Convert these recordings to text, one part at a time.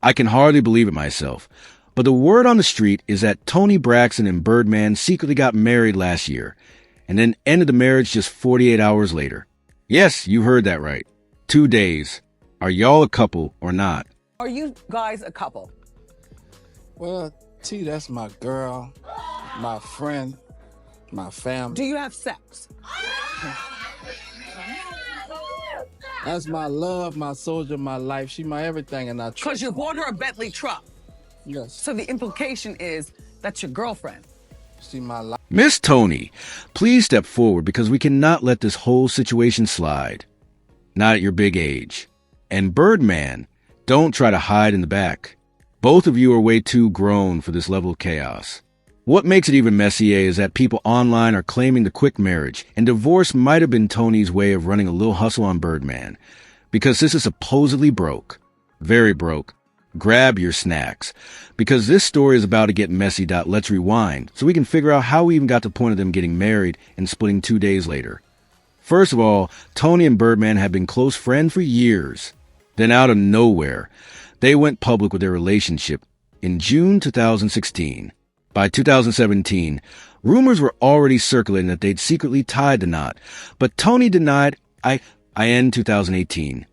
I can hardly believe it myself, but the word on the street is that Toni Braxton and Birdman secretly got married last year, and then ended the marriage just 48 hours later. Yes, you heard that right. 2 days. Are y'all a couple or not? Are you guys a couple? Well, T, that's my girl, my friend, my family. Do you have sex? That's my love, my soldier, my life. She my everything, and I trust. Because you bought her a Bentley truck. Yes. So the implication is that's your girlfriend. She my life. Miss Toni, please step forward because we cannot let this whole situation slide. Not at your big age. And Birdman, don't try to hide in the back. Both of you are way too grown for this level of chaos. What makes it even messier is that people online are claiming the quick marriage, and divorce might have been Toni's way of running a little hustle on Birdman. Because this is supposedly broke. Very broke. Grab your snacks. Because this story is about to get messy. Let's rewind, so we can figure out how we even got to the point of them getting married and splitting 2 days later. First of all, Toni and Birdman have been close friends for years. Then out of nowhere, they went public with their relationship in June 2016. By 2017, rumors were already circulating that they'd secretly tied the knot, but Toni denied in 2018.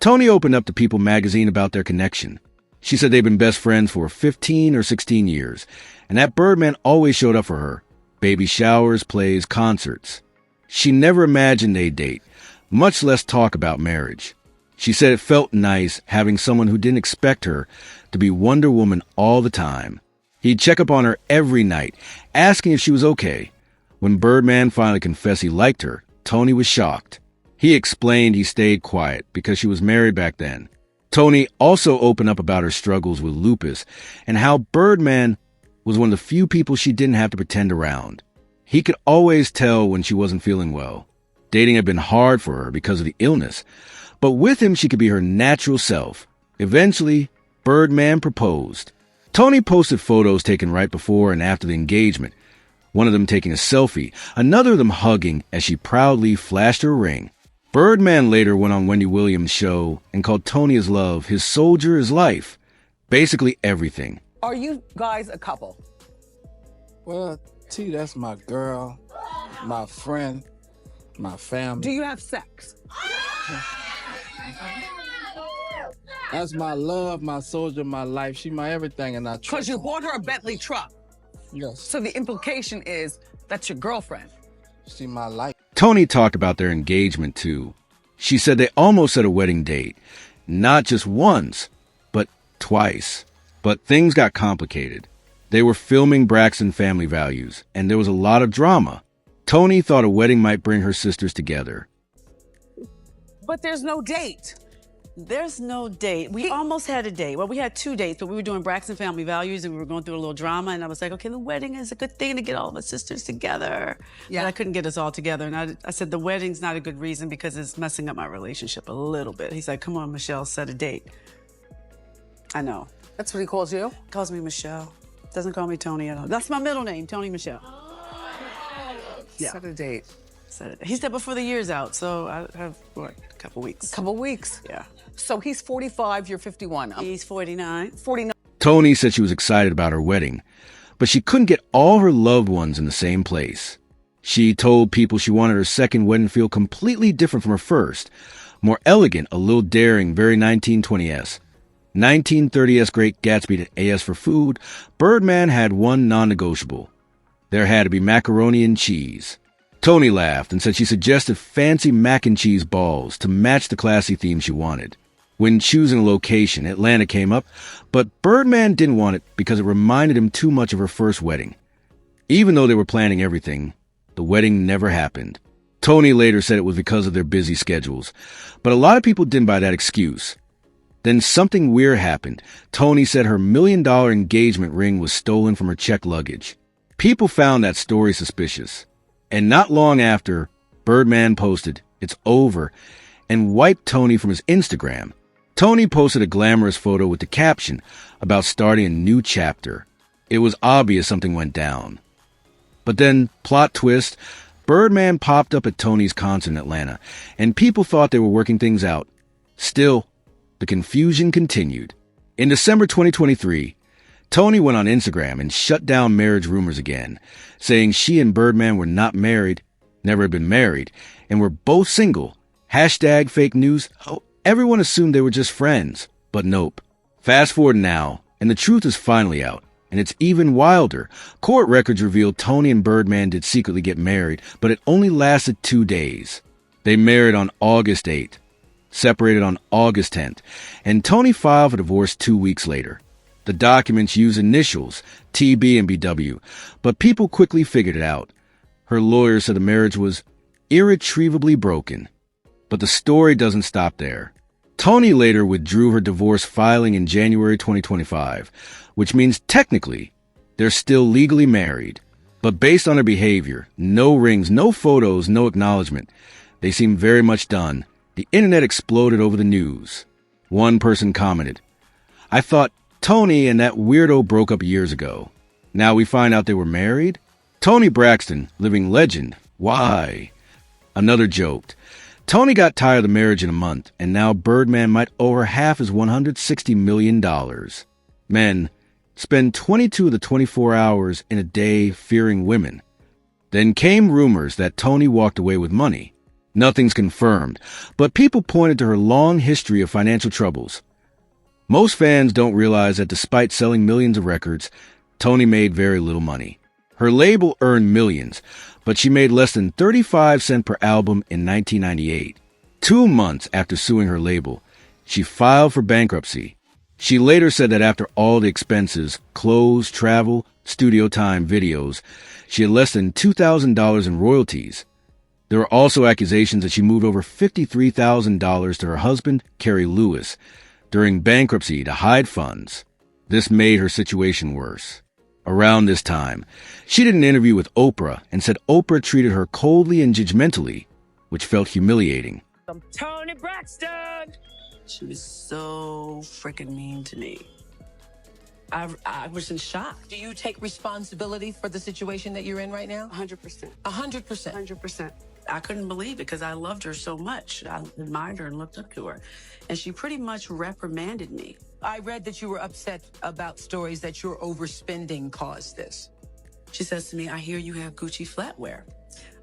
Toni opened up to People magazine about their connection. She said they've been best friends for 15 or 16 years, and that Birdman always showed up for her. Baby showers, plays, concerts. She never imagined they'd date, much less talk about marriage. She said it felt nice having someone who didn't expect her to be Wonder Woman all the time. He'd check up on her every night, asking if she was okay. When Birdman finally confessed he liked her, Toni was shocked. He explained he stayed quiet because she was married back then. Toni also opened up about her struggles with lupus and how Birdman was one of the few people she didn't have to pretend around. He could always tell when she wasn't feeling well. Dating had been hard for her because of the illness, but with him she could be her natural self. Eventually, Birdman proposed. Toni posted photos taken right before and after the engagement, one of them taking a selfie, another of them hugging as she proudly flashed her ring. Birdman later went on Wendy Williams' show and called Toni his love, his soldier, his life. Basically everything. Are you guys a couple? Well, T, that's my girl, my friend, my family. Do you have sex? That's my love, my soldier, my life. She my everything, and I trust. Because you bought her a Bentley truck. Yes. So the implication is that's your girlfriend. She my life. Toni talked about their engagement too. She said they almost set a wedding date. Not just once, but twice. But things got complicated. They were filming Braxton Family Values, and there was a lot of drama. Toni thought a wedding might bring her sisters together. But there's no date. There's no date. We almost had a date. Well, we had 2 dates, but we were doing Braxton Family Values and we were going through a little drama. And I was like, okay, the wedding is a good thing to get all of us sisters together. Yeah. But I couldn't get us all together. And I said, the wedding's not a good reason because it's messing up my relationship a little bit. He's like, come on, Michelle, set a date. I know. That's what he calls you? He calls me Michelle. Doesn't call me Toni at all. That's my middle name, Toni Michelle. Yeah. Set a date. He said before the year's out, so I have, what, a couple weeks. Couple weeks? Yeah. So he's 45, you're 51. He's 49. 49. Toni said she was excited about her wedding, but she couldn't get all her loved ones in the same place. She told People she wanted her second wedding to feel completely different from her first. More elegant, a little daring, very 1920s. 1930s Great Gatsby to AS for food, Birdman had one non-negotiable. There had to be macaroni and cheese. Toni laughed and said she suggested fancy mac and cheese balls to match the classy theme she wanted. When choosing a location, Atlanta came up, but Birdman didn't want it because it reminded him too much of her first wedding. Even though they were planning everything, the wedding never happened. Toni later said it was because of their busy schedules, but a lot of people didn't buy that excuse. Then something weird happened. Toni said her $1 million engagement ring was stolen from her checked luggage. People found that story suspicious. And not long after, Birdman posted, "It's over," and wiped Toni from his Instagram. Toni posted a glamorous photo with the caption about starting a new chapter. It was obvious something went down. But then, plot twist, Birdman popped up at Toni's concert in Atlanta, and people thought they were working things out. Still, the confusion continued. In December 2023, Toni went on Instagram and shut down marriage rumors again, saying she and Birdman were not married, never had been married, and were both single. Hashtag fake news. Oh, everyone assumed they were just friends, but nope. Fast forward now, and the truth is finally out, and it's even wilder. Court records revealed Toni and Birdman did secretly get married, but it only lasted 2 days. They married on August 8th, separated on August 10th, and Toni filed for divorce 2 weeks later. The documents use initials, TB and BW, but people quickly figured it out. Her lawyer said the marriage was irretrievably broken. But the story doesn't stop there. Toni later withdrew her divorce filing in January 2025, which means technically they're still legally married. But based on her behavior, no rings, no photos, no acknowledgement, they seem very much done. The internet exploded over the news. One person commented, "I thought Toni and that weirdo broke up years ago. Now we find out they were married? Toni Braxton, living legend. Why?" Another joked, "Toni got tired of the marriage in a month, and now Birdman might owe her half his $160 million. Men spend 22 of the 24 hours in a day fearing women." Then came rumors that Toni walked away with money. Nothing's confirmed, but people pointed to her long history of financial troubles. Most fans don't realize that despite selling millions of records, Toni made very little money. Her label earned millions, but she made less than 35 cents per album in 1998. 2 months after suing her label, she filed for bankruptcy. She later said that after all the expenses, clothes, travel, studio time, videos, she had less than $2,000 in royalties. There were also accusations that she moved over $53,000 to her husband, Kerry Lewis, during bankruptcy to hide funds. This made her situation worse. Around this time, she did an interview with Oprah and said Oprah treated her coldly and judgmentally, which felt humiliating. I'm Toni Braxton. She was so freaking mean to me. I was in shock. Do you take responsibility for the situation that you're in right now? 100%. 100%. 100%. I couldn't believe it because I loved her so much. I admired her and looked up to her. And she pretty much reprimanded me. I read that you were upset about stories that your overspending caused this. She says to me, "I hear you have Gucci flatware."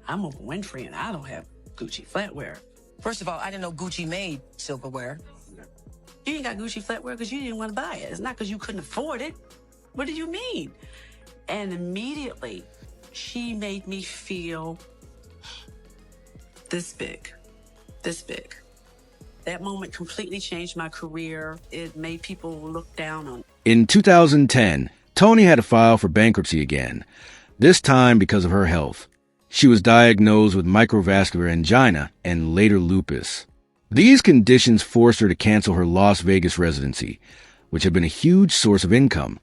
I'm Oprah Winfrey and I don't have Gucci flatware. First of all, I didn't know Gucci made silverware. You ain't got Gucci flatware because you didn't want to buy it. It's not because you couldn't afford it. What did you mean? And immediately, she made me feel this big. That moment completely changed my career. It made people look down on me. In 2010, Toni had to file for bankruptcy again, this time because of her health. She was diagnosed with microvascular angina and later lupus. These conditions forced her to cancel her Las Vegas residency, which had been a huge source of income.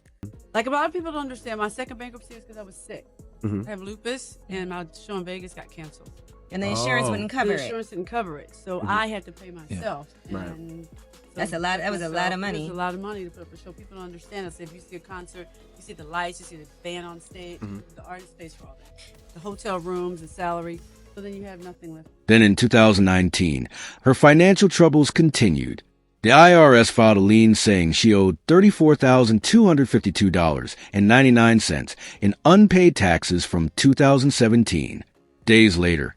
Like a lot of people don't understand, my second bankruptcy is because I was sick. I have lupus, and my show in Vegas got canceled. And the insurance wouldn't cover The insurance didn't cover it, so I had to pay myself. Right. And so That's a lot. That was a lot of money. It was a lot of money to put up a show. People don't understand us. If you see a concert, you see the lights, you see the band on stage, the artist pays for all that. The hotel rooms, the salary. So then you have nothing left. Then in 2019, her financial troubles continued. The IRS filed a lien saying she owed $34,252.99 in unpaid taxes from 2017. Days later,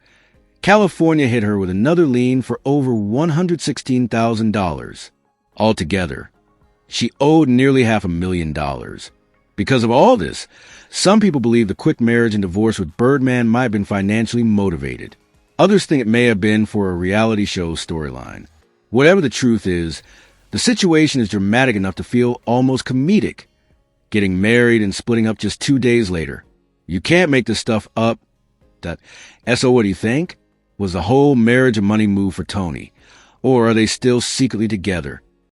California hit her with another lien for over $116,000. Altogether, she owed nearly $500,000. Because of all this, some people believe the quick marriage and divorce with Birdman might have been financially motivated. Others think it may have been for a reality show storyline. Whatever the truth is, the situation is dramatic enough to feel almost comedic. Getting married and splitting up just 2 days later. You can't make this stuff up. That S.O. What do you think? Was the whole marriage and money move for Toni? Or are they still secretly together?